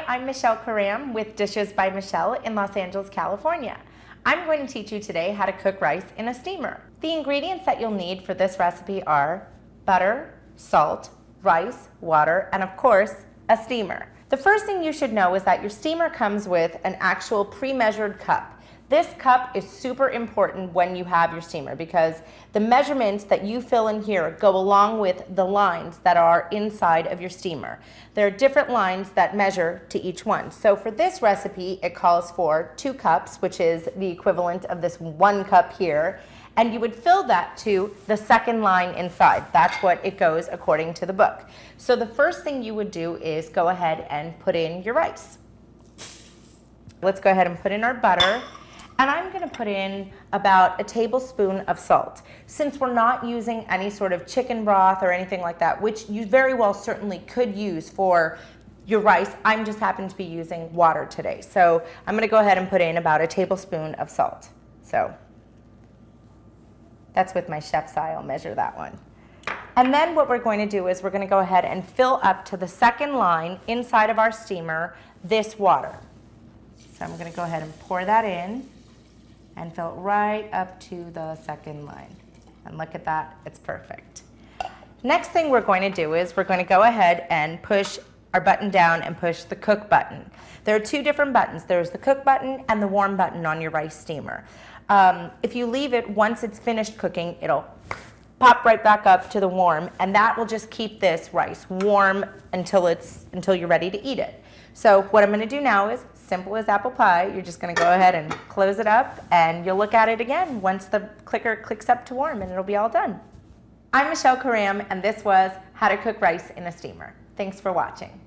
Hi, I'm Michelle Karam with Dishes by Michelle in Los Angeles, California. I'm going to teach you today how to cook rice in a steamer. The ingredients that you'll need for this recipe are butter, salt, rice, water, and of course, a steamer. The first thing you should know is that your steamer comes with an actual pre-measured cup. This cup is super important when you have your steamer because the measurements that you fill in here go along with the lines that are inside of your steamer. There are different lines that measure to each one. So for this recipe, it calls for 2 cups, which is the equivalent of this 1 cup here, and you would fill that to the second line inside. That's what it goes according to the book. So the first thing you would do is go ahead and put in your rice. Let's go ahead and put in our butter. And I'm going to put in about a tablespoon of salt. Since we're not using any sort of chicken broth or anything like that, which you very well certainly could use for your rice, I'm just happen to be using water today. So I'm going to go ahead and put in about a tablespoon of salt. So that's with my chef's eye, I'll measure that one. And then what we're going to do is we're going to go ahead and fill up to the second line inside of our steamer this water. So I'm going to go ahead and pour that in and fill it right up to the second line. And look at that, it's perfect. Next thing we're going to do is we're going to go ahead and push our button down and push the cook button. There are 2 different buttons. There's the cook button and the warm button on your rice steamer. If you leave it, once it's finished cooking, it'll pop right back up to the warm, and that will just keep this rice warm until you're ready to eat it. So what I'm going to do now is simple as apple pie. You're just going to go ahead and close it up, and you'll look at it again once the clicker clicks up to warm, and it'll be all done. I'm Michelle Karam, and this was How to Cook Rice in a Steamer. Thanks for watching.